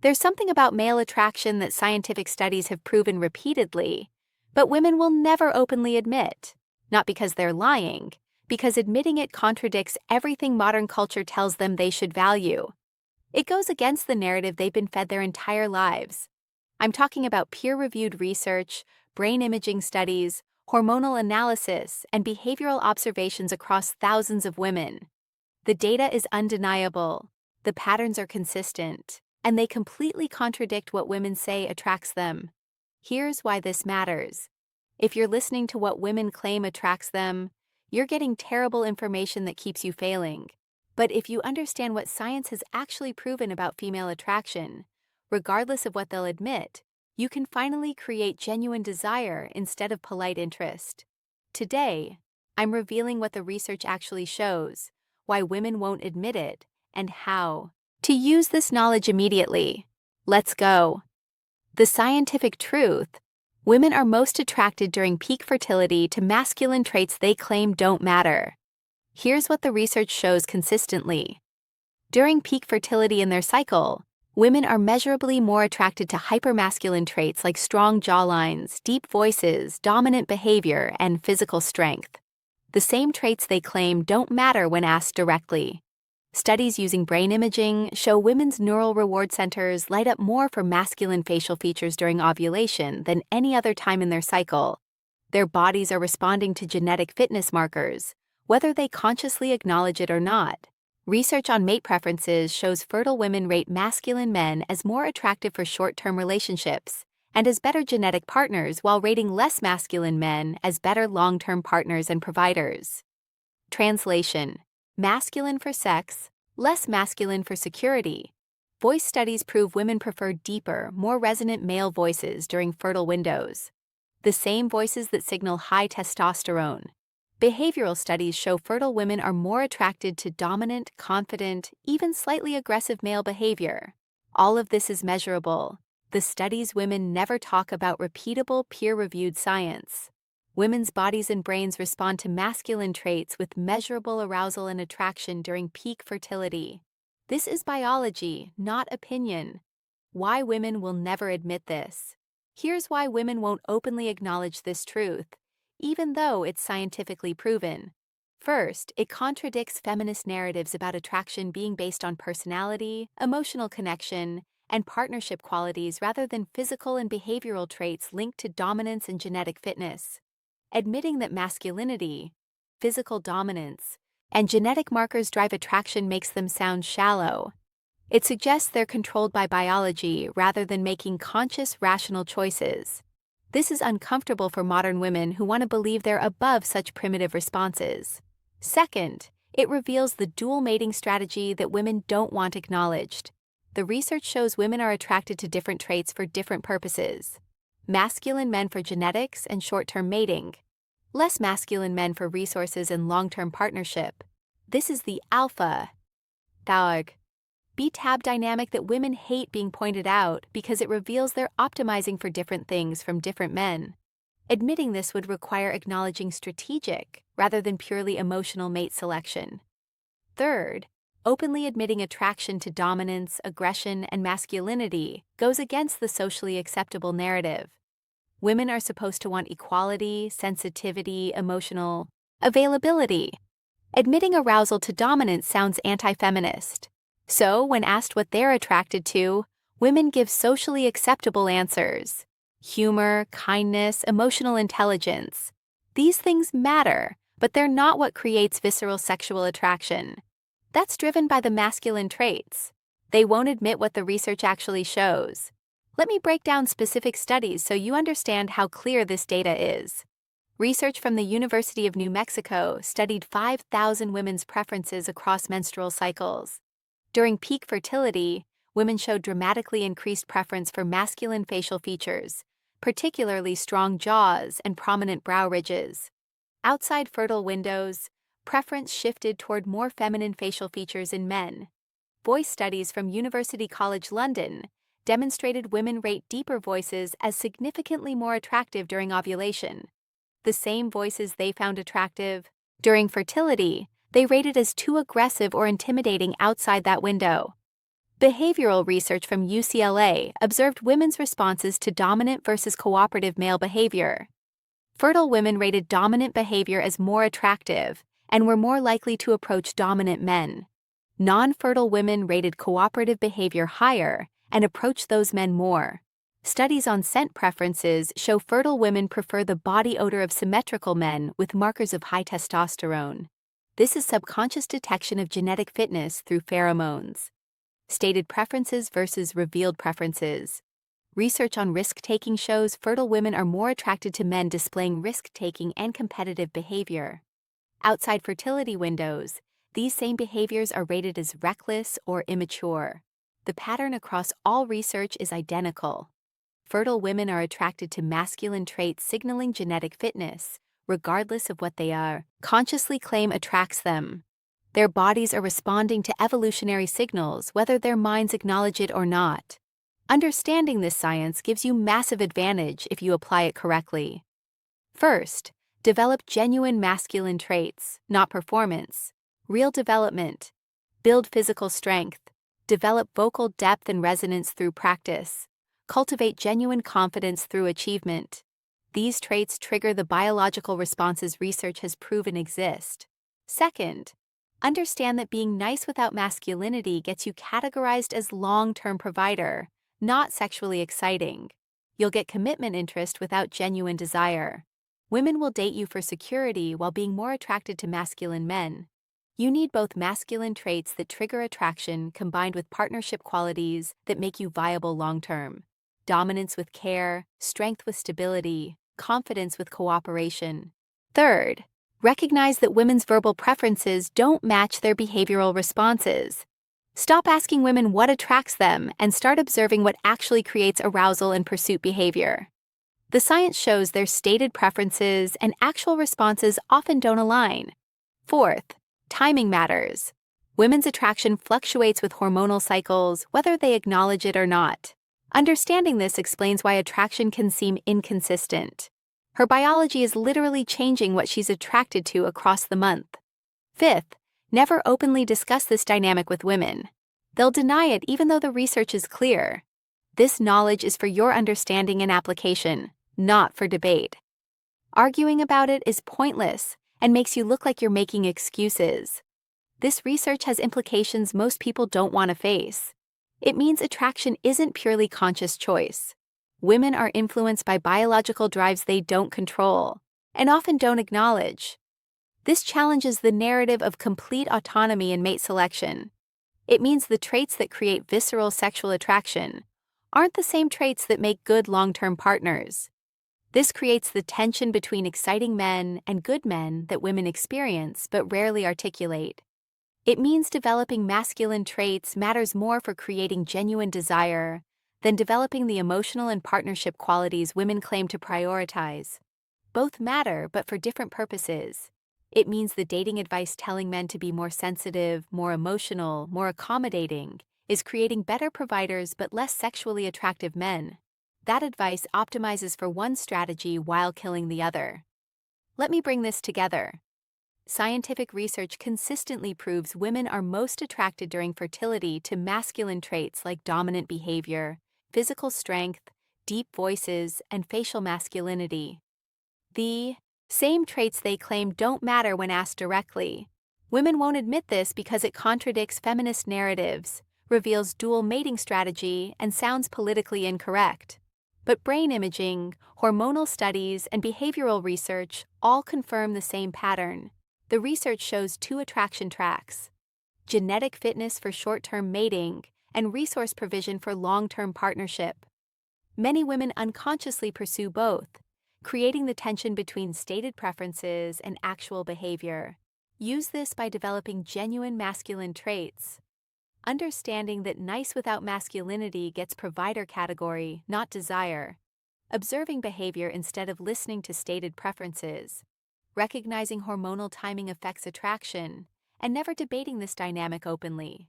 There's something about male attraction that scientific studies have proven repeatedly, but women will never openly admit. Not because they're lying, because admitting it contradicts everything modern culture tells them they should value. It goes against the narrative they've been fed their entire lives. I'm talking about peer-reviewed research, brain imaging studies, hormonal analysis, and behavioral observations across thousands of women. The data is undeniable, the patterns are consistent, and they completely contradict what women say attracts them. Here's why this matters. If you're listening to what women claim attracts them, you're getting terrible information that keeps you failing. But if you understand what science has actually proven about female attraction, regardless of what they'll admit, you can finally create genuine desire instead of polite interest. Today, I'm revealing what the research actually shows, why women won't admit it, and how to use this knowledge immediately. Let's go. The scientific truth: women are most attracted during peak fertility to masculine traits they claim don't matter. Here's what the research shows consistently. During peak fertility in their cycle, women are measurably more attracted to hypermasculine traits like strong jawlines, deep voices, dominant behavior, and physical strength. The same traits they claim don't matter when asked directly. Studies using brain imaging show women's neural reward centers light up more for masculine facial features during ovulation than any other time in their cycle. Their bodies are responding to genetic fitness markers, whether they consciously acknowledge it or not. Research on mate preferences shows fertile women rate masculine men as more attractive for short-term relationships and as better genetic partners, while rating less masculine men as better long-term partners and providers. Translation: masculine for sex, less masculine for security. Voice studies prove women prefer deeper, more resonant male voices during fertile windows, the same voices that signal high testosterone. Behavioral studies show fertile women are more attracted to dominant, confident, even slightly aggressive male behavior. All of this is measurable. The studies women never talk about repeatable, peer-reviewed science. Women's bodies and brains respond to masculine traits with measurable arousal and attraction during peak fertility. This is biology, not opinion. Why women will never admit this. Here's why women won't openly acknowledge this truth, even though it's scientifically proven. First, it contradicts feminist narratives about attraction being based on personality, emotional connection, and partnership qualities rather than physical and behavioral traits linked to dominance and genetic fitness. Admitting that masculinity, physical dominance, and genetic markers drive attraction makes them sound shallow. It suggests they're controlled by biology rather than making conscious, rational choices. This is uncomfortable for modern women who want to believe they're above such primitive responses. Second, it reveals the dual mating strategy that women don't want acknowledged. The research shows women are attracted to different traits for different purposes. Masculine men for genetics and short-term mating. Less masculine men for resources and long-term partnership. This is the alpha, Taug, B-tab dynamic that women hate being pointed out because it reveals they're optimizing for different things from different men. Admitting this would require acknowledging strategic rather than purely emotional mate selection. Third, openly admitting attraction to dominance, aggression, and masculinity goes against the socially acceptable narrative. Women are supposed to want equality, sensitivity, emotional availability. Admitting arousal to dominance sounds anti-feminist. So, when asked what they're attracted to, women give socially acceptable answers. Humor, kindness, emotional intelligence. These things matter, but they're not what creates visceral sexual attraction. That's driven by the masculine traits. They won't admit what the research actually shows. Let me break down specific studies so you understand how clear this data is. Research from the University of New Mexico studied 5,000 women's preferences across menstrual cycles. During peak fertility, women showed dramatically increased preference for masculine facial features, particularly strong jaws and prominent brow ridges. Outside fertile windows, preference shifted toward more feminine facial features in men. Voice studies from University College London demonstrated women rate deeper voices as significantly more attractive during ovulation. The same voices they found attractive during fertility, they rated as too aggressive or intimidating outside that window. Behavioral research from UCLA observed women's responses to dominant versus cooperative male behavior. Fertile women rated dominant behavior as more attractive and were more likely to approach dominant men. Non-fertile women rated cooperative behavior higher and approached those men more. Studies on scent preferences show fertile women prefer the body odor of symmetrical men with markers of high testosterone. This is subconscious detection of genetic fitness through pheromones. Stated preferences versus revealed preferences. Research on risk-taking shows fertile women are more attracted to men displaying risk-taking and competitive behavior. Outside fertility windows, these same behaviors are rated as reckless or immature. The pattern across all research is identical. Fertile women are attracted to masculine traits signaling genetic fitness, regardless of what they are, consciously claim attracts them. Their bodies are responding to evolutionary signals, whether their minds acknowledge it or not. Understanding this science gives you massive advantage if you apply it correctly. First, develop genuine masculine traits, not performance. Real development. Build physical strength. Develop vocal depth and resonance through practice. Cultivate genuine confidence through achievement. These traits trigger the biological responses research has proven exist. Second, understand that being nice without masculinity gets you categorized as long-term provider, not sexually exciting. You'll get commitment interest without genuine desire. Women will date you for security while being more attracted to masculine men. You need both masculine traits that trigger attraction combined with partnership qualities that make you viable long-term. Dominance with care, strength with stability, confidence with cooperation. Third, recognize that women's verbal preferences don't match their behavioral responses. Stop asking women what attracts them and start observing what actually creates arousal and pursuit behavior. The science shows their stated preferences and actual responses often don't align. Fourth, timing matters. Women's attraction fluctuates with hormonal cycles, whether they acknowledge it or not. Understanding this explains why attraction can seem inconsistent. Her biology is literally changing what she's attracted to across the month. Fifth, never openly discuss this dynamic with women. They'll deny it even though the research is clear. This knowledge is for your understanding and application, not for debate. Arguing about it is pointless and makes you look like you're making excuses. This research has implications most people don't want to face. It means attraction isn't purely conscious choice. Women are influenced by biological drives they don't control, and often don't acknowledge. This challenges the narrative of complete autonomy in mate selection. It means the traits that create visceral sexual attraction aren't the same traits that make good long-term partners. This creates the tension between exciting men and good men that women experience but rarely articulate. It means developing masculine traits matters more for creating genuine desire than developing the emotional and partnership qualities women claim to prioritize. Both matter, but for different purposes. It means the dating advice telling men to be more sensitive, more emotional, more accommodating is creating better providers but less sexually attractive men. That advice optimizes for one strategy while killing the other. Let me bring this together. Scientific research consistently proves women are most attracted during fertility to masculine traits like dominant behavior, physical strength, deep voices, and facial masculinity. The same traits they claim don't matter when asked directly. Women won't admit this because it contradicts feminist narratives, reveals dual mating strategy, and sounds politically incorrect. But brain imaging, hormonal studies, and behavioral research all confirm the same pattern. The research shows two attraction tracks: genetic fitness for short-term mating and resource provision for long-term partnership. Many women unconsciously pursue both, creating the tension between stated preferences and actual behavior. Use this by developing genuine masculine traits. Understanding that nice without masculinity gets provider category, not desire. Observing behavior instead of listening to stated preferences. Recognizing hormonal timing affects attraction, and never debating this dynamic openly.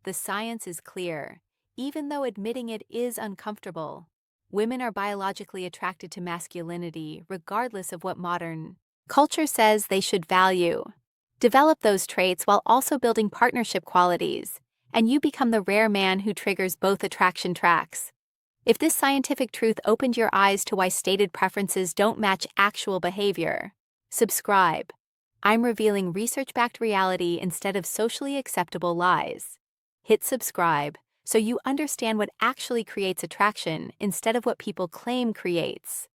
The science is clear, even though admitting it is uncomfortable. Women are biologically attracted to masculinity, regardless of what modern culture says they should value. Develop those traits while also building partnership qualities, and you become the rare man who triggers both attraction tracks. If this scientific truth opened your eyes to why stated preferences don't match actual behavior, subscribe. I'm revealing research-backed reality instead of socially acceptable lies. Hit subscribe so you understand what actually creates attraction instead of what people claim creates.